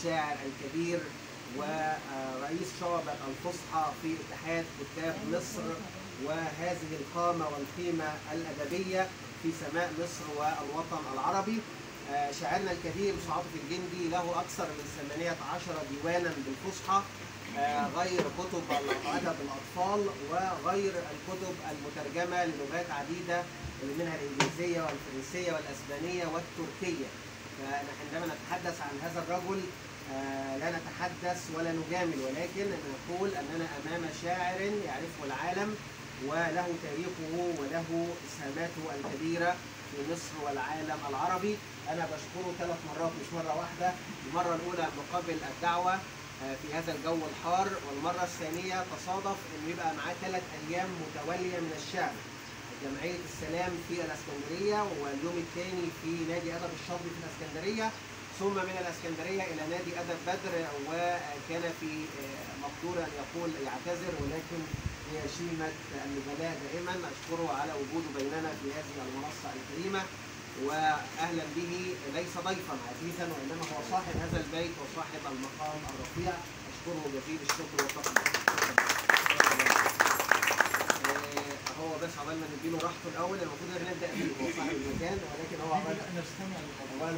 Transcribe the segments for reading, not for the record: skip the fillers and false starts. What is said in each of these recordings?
الشاعر الكبير ورئيس شعبة الفصحى في اتحاد كتاب مصر، وهذه القامة والقيمة الأدبية في سماء مصر والوطن العربي. شاعرنا الكبير مصطفى عاطف الجندي له أكثر من 18 ديوانا بالفصحى، غير كتب أدب الأطفال وغير الكتب المترجمة للغات عديدة منها الإنجليزية والفرنسية والأسبانية والتركية. فعندما نتحدث عن هذا الرجل لا نتحدث ولا نجامل، ولكن نقول أننا أمام شاعر يعرفه العالم وله تاريخه وله إسهاماته الكبيرة في مصر والعالم العربي. أنا بشكره 3 مرات مش مرة واحدة، المرة الأولى مقابل الدعوة في هذا الجو الحار، والمرة الثانية تصادف إنه يبقى معاه 3 أيام متوالية من الشعر، جمعية السلام في الإسكندرية، واليوم الثاني في نادي أدب الشاطبي في الإسكندرية، ثم من الإسكندرية إلى نادي أدب بدر. وكان في مقدور أن يقول يعتذر، ولكن هي شيمة النبلاء دائما. أشكره على وجوده بيننا في هذه المنصة الكريمة، وأهلا به ليس ضيفا عزيزا وإنما هو صاحب هذا البيت وصاحب المقام الرفيع. أشكره جزيل الشكر والتقدير. هو بس عقبال ما نديله راحته الاول، المفروض ان نبدا بيه، هو صاحب المكان، ولكن هو عقبال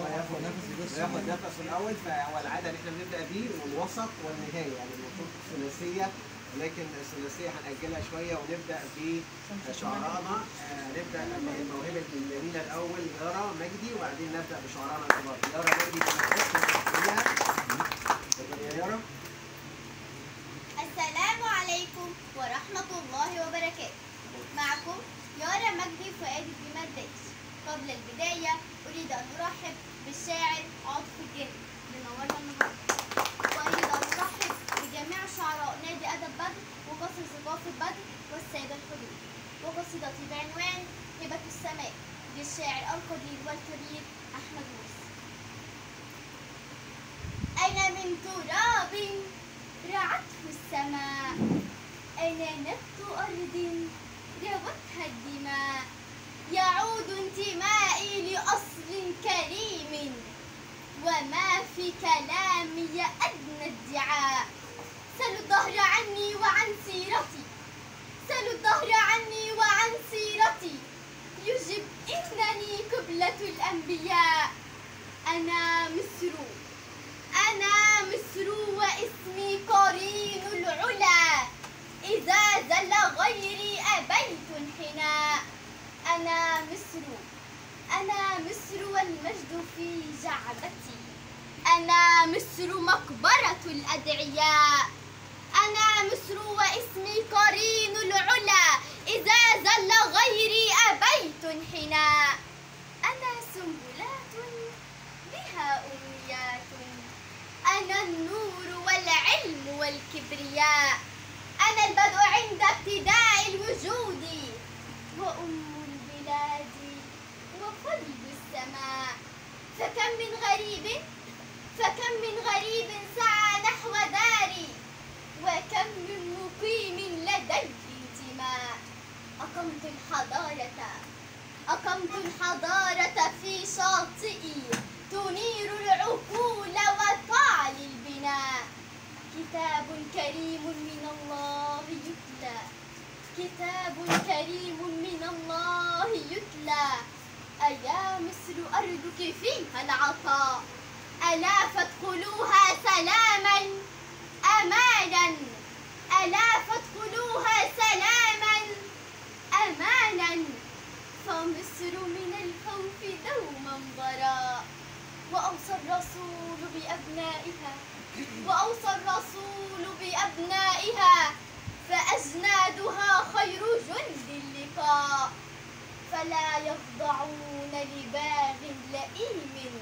ما ياخد نفسه الاول، فهو العاده ان احنا بنبدا بيه والوسط والنهايه، يعني المفروض ثلاثيه، لكن الثلاثيه هنأجلها شويه ونبدا بشعرانا. نبدا بالموهبه الجميله الاول يارا مجدي، وبعدين نبدا بشعرانا الكبار. يارا مجدي يا يارا. السلام عليكم ورحمة الله وبركاته. معكم يارا مجدي فؤاد الدمرداش. قبل البداية أريد أن أرحب بالشاعر عاطف الجندي منورنا النهارده، وأريد أن أرحب بجميع شعراء نادي أدب بدر وقصر ثقافة بدر والسادة الحضور. وقصيدتي بعنوان هبة السماء للشاعر القدير والكبير أحمد مرسي. أنا من تراب رعته السماء، أنا نبت أرض روتها الدماء، يعود انتمائي لأصل كريم وما في كلامي أدنى ادعاء. سلوا الدهر عني وعن سيرتي، سلوا الدهر عني وعن سيرتي، يجب إنني قبلة الأنبياء. أنا مصر، أنا مصر واسمي قرين العلا، إذا زل غيري أبيت انحناء. أنا مصر، أنا مصر والمجد في جعبتي، أنا مصر مقبرة الأدعياء. أنا مصر واسمي قرين العلا، إذا زل غيري أبيت انحناء. أنا سنبلات بها أمنيات، أنا النور والعلم والكبرياء. أنا البدء عند ابتداء الوجود، وأم البلاد وقلب السماء. فكم من غريب سعى نحو داري، وكم من مقيم لديه انتماء. أقمت الحضارة في شاطئي، تنير العقول وتعلي البناء. كتاب كريم من الله يتلى، كتاب كريم من الله يتلى. أيا مصر أرضك فيها العطاء، ألا فادخلوها سلاما أمانا، ألا فادخلوها سلاما أمانا. فمصر من الخوف دوما براء، وأوصى الرسول بأبنائها فأجنادها خير جند اللقاء. فلا يخضعون لباغ لئيم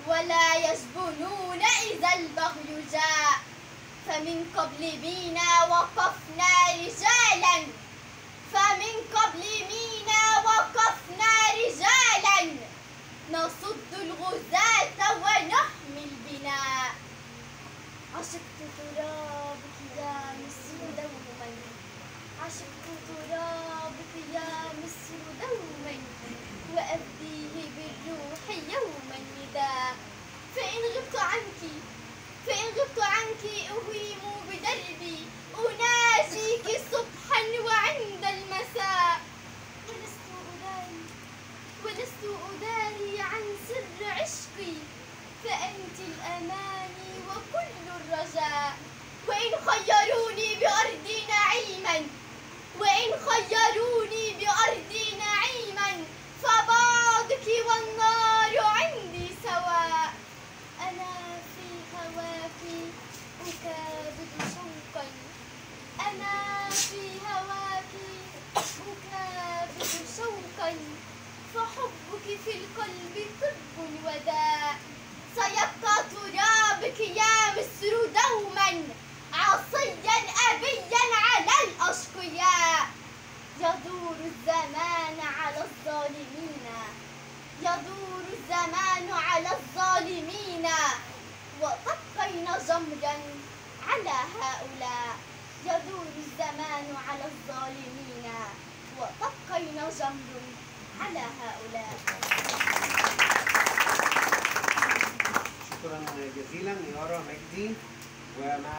ولا يجبنون إذا البغي جاء. فمن قبل مينا وقفنا رجالا، فمن قبل مينا وقفنا رجالا، نصد الغزاة ونحمي البناء. عشقت ترابك يا مصر دوما، عشقت ترابك يا مصر دوما، وأفديه بالروح يوما نداء. فإن غبت عنك أهيم بدربي أناجيك صبحا وعند المساء، ولست أداري عن سر عشقي، فأنت الأماني وكل الرجاء. وإن خيروني بأرضي نعيما، فبعضك والنار عندي سواء. أنا في هواك أكابد شوقا، فحبك في القلب طب وداء. سيبقى ترابك يا مصر دوما عصيا أبيا على الأشقياء. يدور الزمان على الظالمين وتبقين جمرا على هؤلاء. يدور الزمان على الظالمين وتبقين جمر على هؤلاء. شكرا جزيلا يارا مجدي. ومع